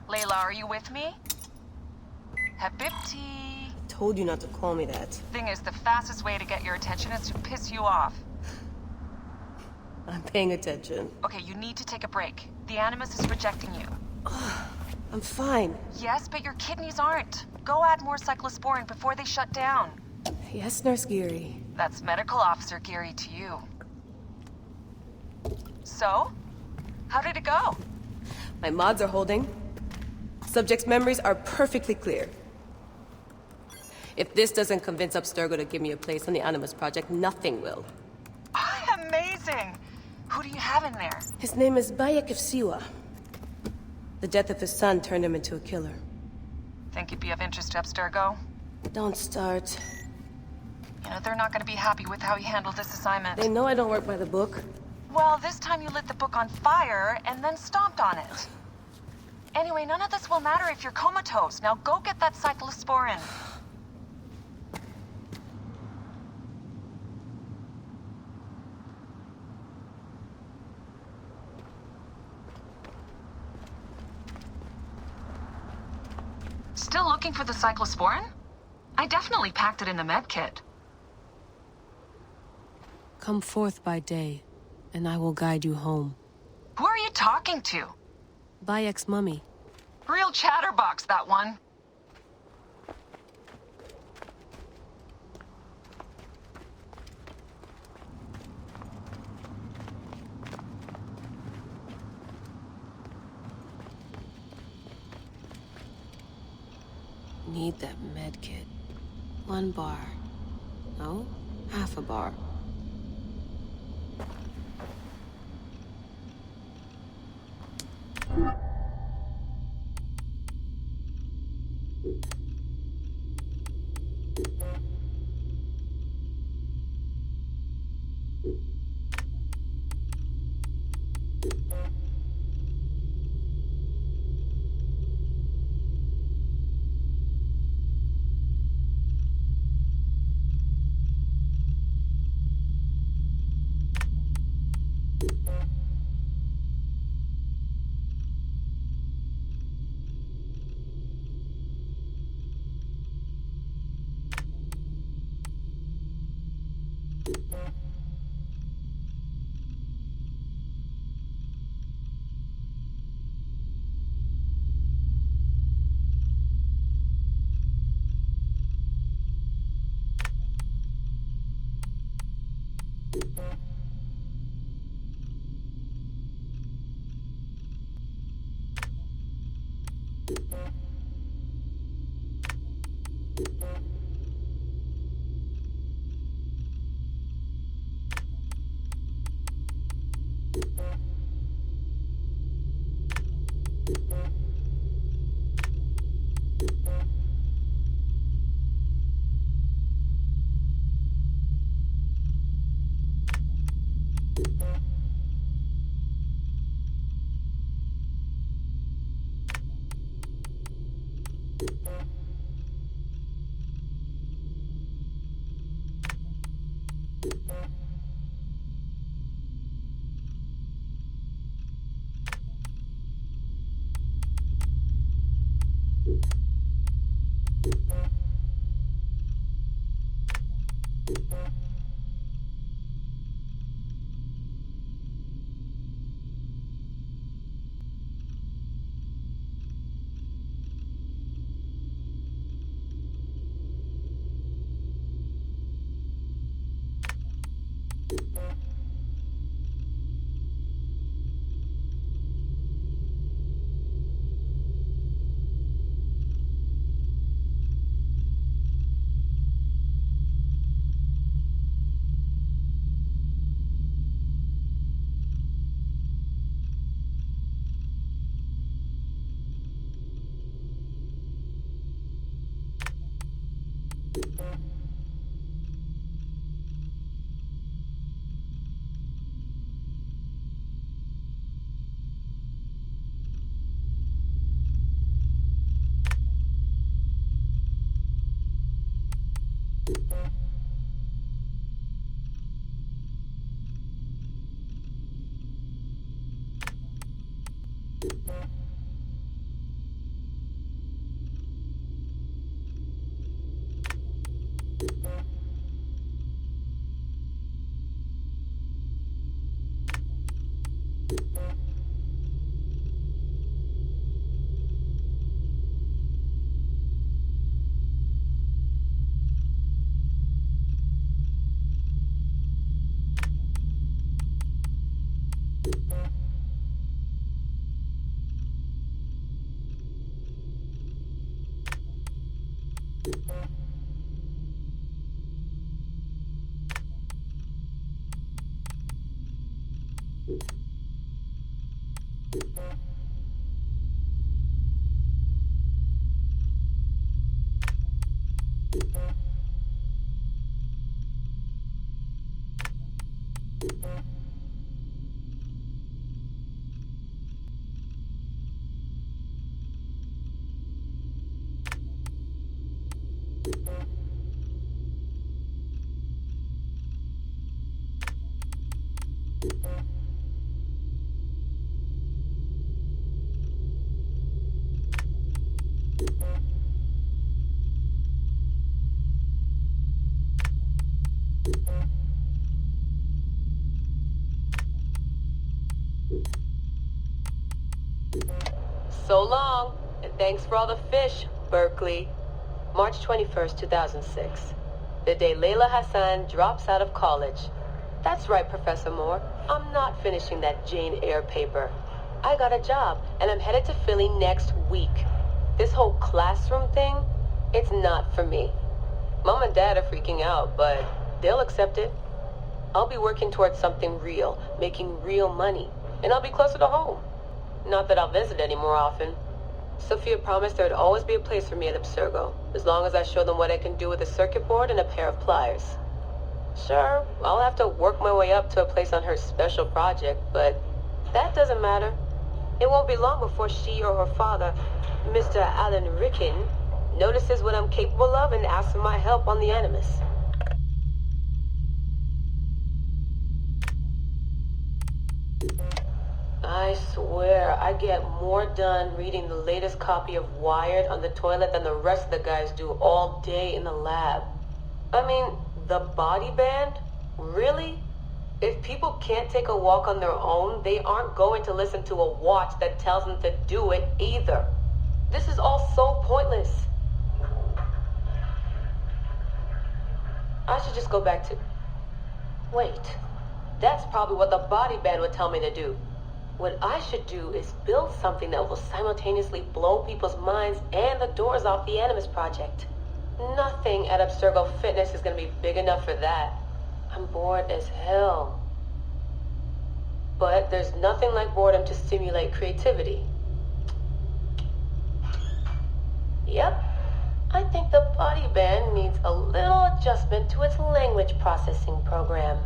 Layla, are you with me? Habibti. Told you not to call me that. Thing is, the fastest way to get your attention is to piss you off. I'm paying attention. Okay, you need to take a break. The Animus is rejecting you. I'm fine. Yes, but your kidneys aren't. Go add more cyclosporin before they shut down. Yes, Nurse Geary. That's Medical Officer Geary to you. So? How did it go? My mods are holding. Subject's memories are perfectly clear. If this doesn't convince Abstergo to give me a place on the Animus project, nothing will. Amazing! Who do you have in there? His name is Bayek of Siwa. The death of his son turned him into a killer. Think he'd be of interest to Abstergo? Don't start. You know, they're not gonna be happy with how he handled this assignment. They know I don't work by the book. Well, this time you lit the book on fire and then stomped on it. Anyway, none of this will matter if you're comatose. Now go get that cyclosporin. Still looking for the cyclosporin? I definitely packed it in the med kit. Come forth by day, and I will guide you home. Who are you talking to? Bayek's mummy. Real chatterbox, that one. Need that med kit. 1 bar. No, half a bar. So long, and thanks for all the fish, Berkeley. March 21st, 2006. The day Layla Hassan drops out of college. That's right, Professor Moore. I'm not finishing that Jane Eyre paper. I got a job, and I'm headed to Philly next week. This whole classroom thing, it's not for me. Mom and Dad are freaking out, but they'll accept it. I'll be working towards something real, making real money, and I'll be closer to home. Not that I'll visit any more often. Sophia promised there'd always be a place for me at Abstergo, as long as I show them what I can do with a circuit board and a pair of pliers. Sure, I'll have to work my way up to a place on her special project, but that doesn't matter. It won't be long before she or her father, Mr. Alan Ricken, notices what I'm capable of and asks for my help on the Animus. I swear, I get more done reading the latest copy of Wired on the toilet than the rest of the guys do all day in the lab. I mean, the body band? Really? If people can't take a walk on their own, they aren't going to listen to a watch that tells them to do it either. This is all so pointless. I should just go back to... Wait, that's probably what the body band would tell me to do. What I should do is build something that will simultaneously blow people's minds and the doors off the Animus project. Nothing at Abstergo Fitness is going to be big enough for that. I'm bored as hell. But there's nothing like boredom to stimulate creativity. Yep, I think the body band needs a little adjustment to its language processing program.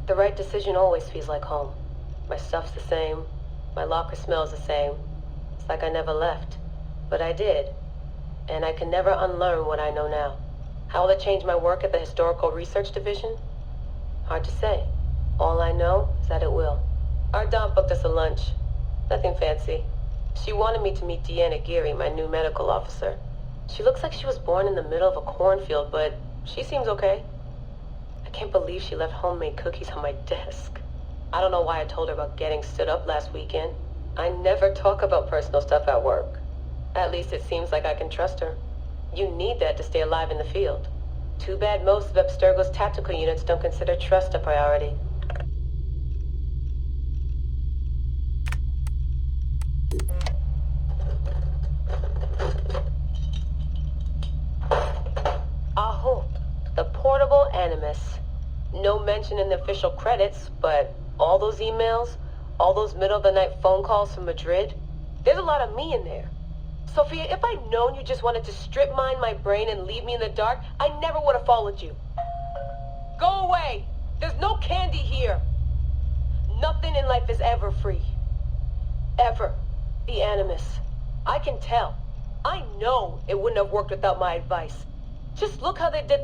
The right decision always feels like home. My stuff's the same. My locker smells the same. It's like I never left. But I did. And I can never unlearn what I know now. How will it change my work at the Historical Research Division? Hard to say. All I know is that it will. Our Dom booked us a lunch. Nothing fancy. She wanted me to meet Deanna Geary, my new medical officer. She looks like she was born in the middle of a cornfield, but she seems okay. I can't believe she left homemade cookies on my desk. I don't know why I told her about getting stood up last weekend. I never talk about personal stuff at work. At least it seems like I can trust her. You need that to stay alive in the field. Too bad most of Abstergo's tactical units don't consider trust a priority. Aho, the portable Animus. No mention in the official credits, but all those emails, all those middle-of-the-night phone calls from Madrid, there's a lot of me in there. Sophia, if I'd known you just wanted to strip mine my brain and leave me in the dark, I never would have followed you. Go away! There's no candy here! Nothing in life is ever free. Ever. The Animus. I can tell. I know it wouldn't have worked without my advice. Just look how they did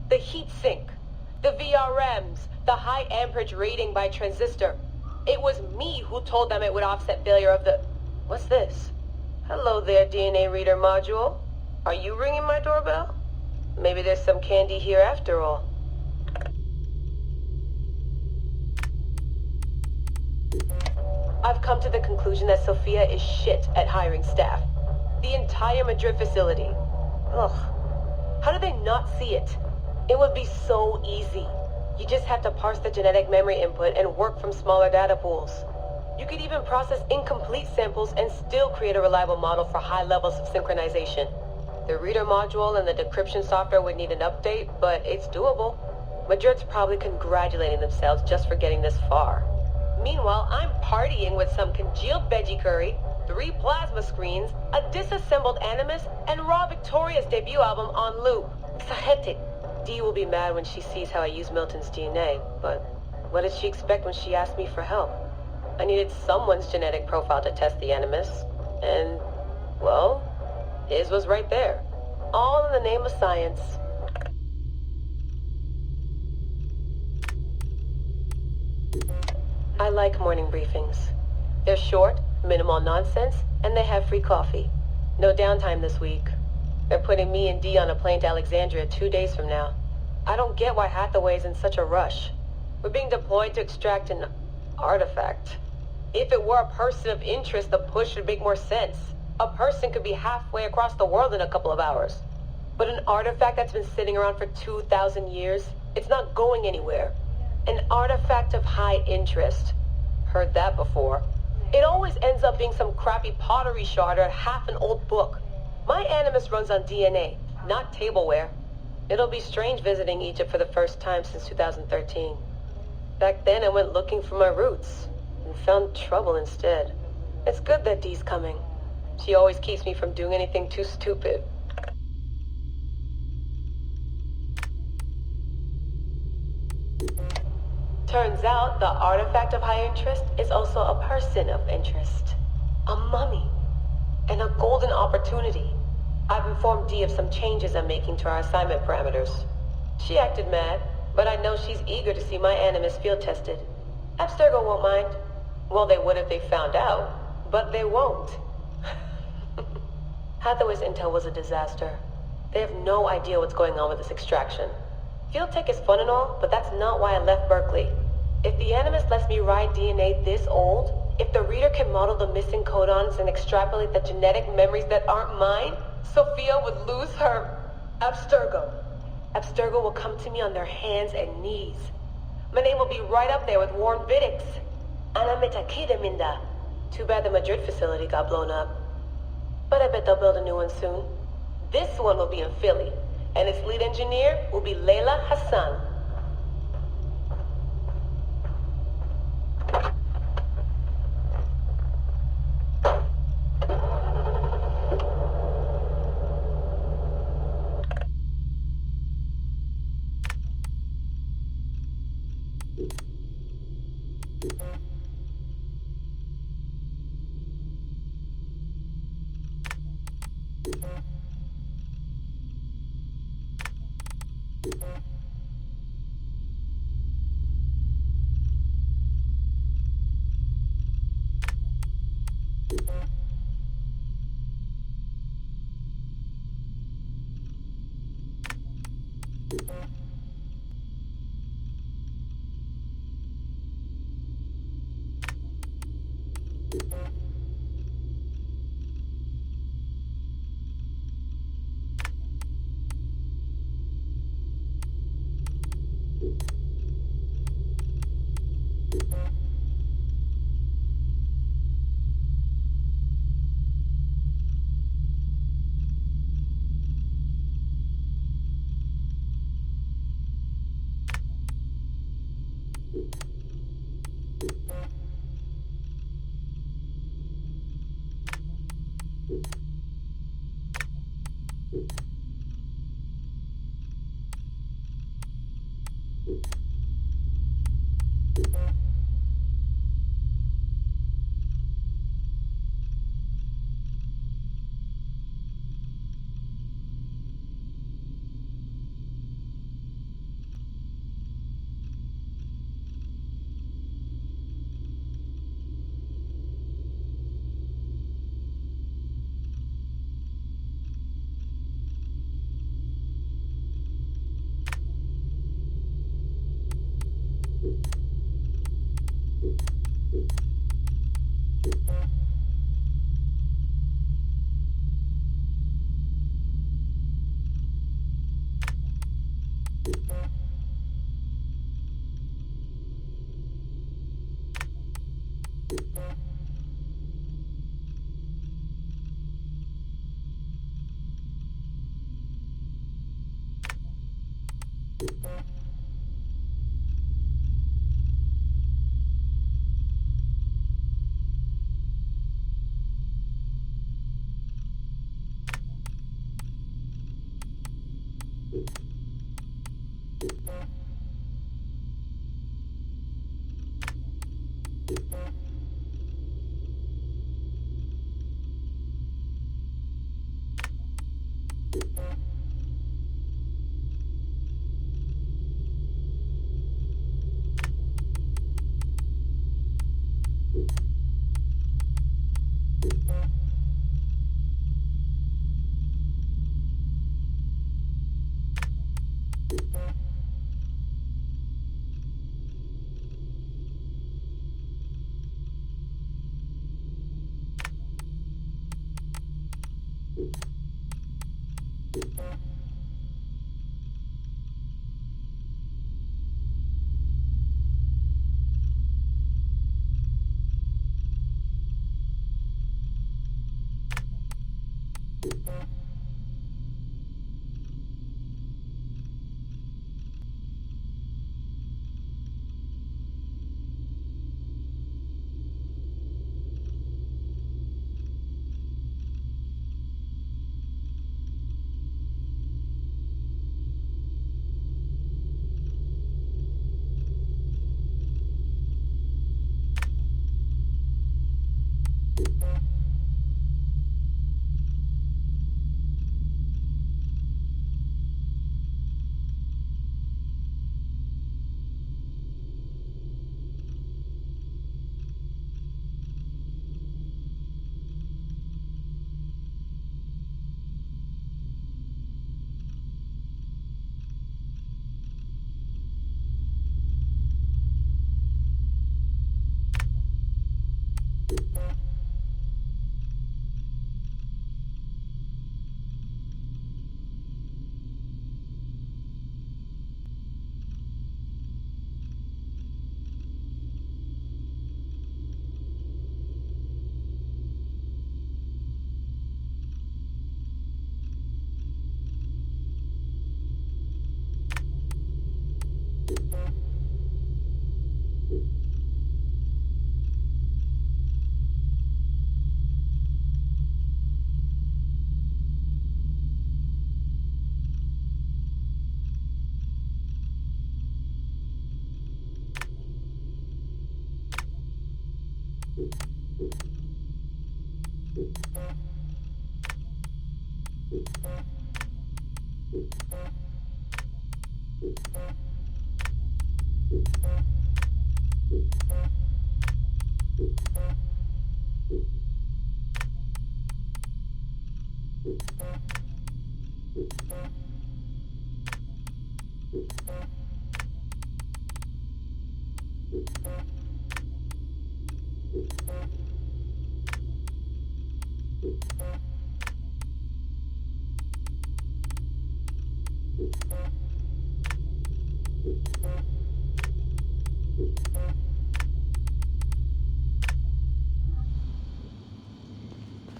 the heat sink, the VRMs, The high amperage rating by transistor. It was me who told them it would offset failure of the... What's this? Hello there, DNA reader module. Are you ringing my doorbell? Maybe there's some candy here after all. I've come to the conclusion that Sophia is shit at hiring staff. The entire Madrid facility. Ugh. How do they not see it? It would be so easy. You just have to parse the genetic memory input and work from smaller data pools. You could even process incomplete samples and still create a reliable model for high levels of synchronization. The reader module and the decryption software would need an update, but it's doable. Madrid's probably congratulating themselves just for getting this far. Meanwhile, I'm partying with some congealed veggie curry, 3 plasma screens, a disassembled Animus, and Raw Victoria's debut album on loop. It's hectic. Dee will be mad when she sees how I use Milton's DNA, but what did she expect when she asked me for help? I needed someone's genetic profile to test the Animus, and, well, his was right there. All in the name of science. I like morning briefings. They're short, minimal nonsense, and they have free coffee. No downtime this week. They're putting me and Dee on a plane to Alexandria 2 days from now. I don't get why Hathaway's in such a rush. We're being deployed to extract an artifact. If it were a person of interest, the push would make more sense. A person could be halfway across the world in a couple of hours. But an artifact that's been sitting around for 2,000 years, it's not going anywhere. An artifact of high interest. Heard that before. It always ends up being some crappy pottery shard or half an old book. My Animus runs on DNA, not tableware. It'll be strange visiting Egypt for the first time since 2013. Back then I went looking for my roots, and found trouble instead. It's good that Dee's coming. She always keeps me from doing anything too stupid. Turns out the artifact of high interest is also a person of interest. A mummy. And a golden opportunity. I've informed Dee of some changes I'm making to our assignment parameters. She acted mad, but I know she's eager to see my Animus field tested. Abstergo won't mind. Well, they would if they found out, but they won't. Hathaway's intel was a disaster. They have no idea what's going on with this extraction. Field tech is fun and all, but that's not why I left Berkeley. If the Animus lets me ride DNA this old, if the reader can model the missing codons and extrapolate the genetic memories that aren't mine, Sophia would lose her Abstergo. Abstergo will come to me on their hands and knees. My name will be right up there with Warren Viddick's. Ana metakida minda. Too bad the Madrid facility got blown up. But I bet they'll build a new one soon. This one will be in Philly, and its lead engineer will be Layla Hassan.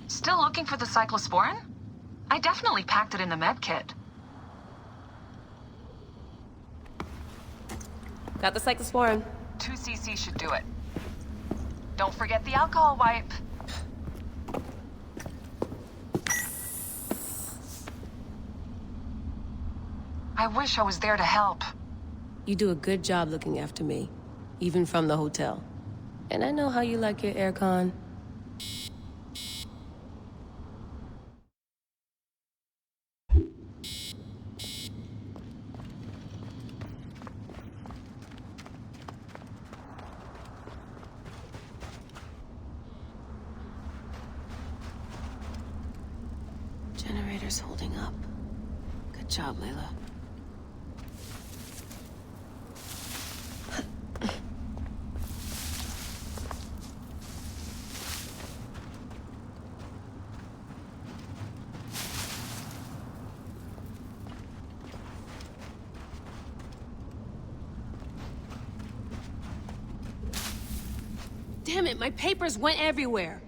Still looking for the cyclosporin? I definitely packed it in the med kit. Got the cyclosporin. 2 cc should do it. Don't forget the alcohol wipe. I wish I was there to help. You do a good job looking after me, even from the hotel. And I know how you like your aircon. Generator's holding up. Good job, Layla. Damn it, my papers went everywhere.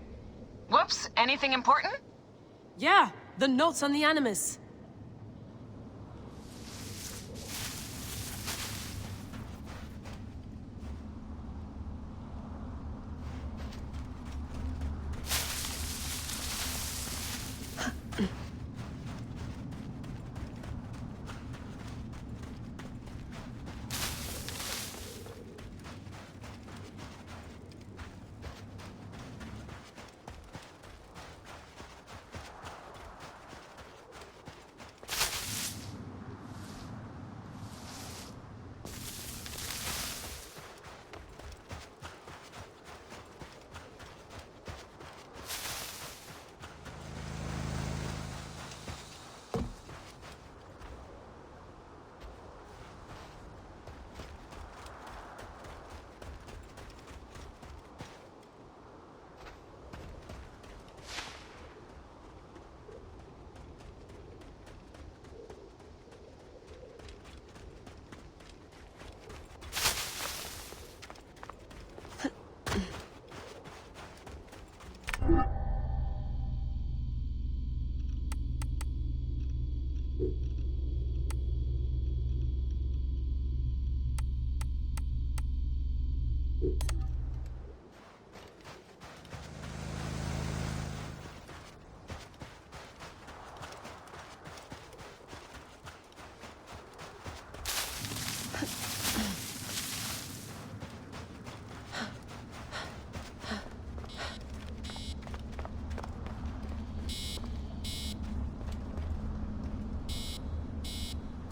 Whoops, anything important? Yeah, the notes on the Animus.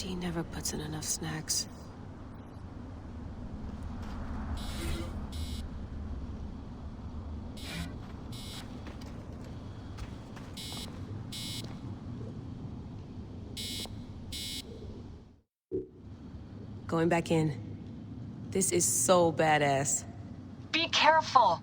He never puts in enough snacks. Going back in. This is so badass. Be careful.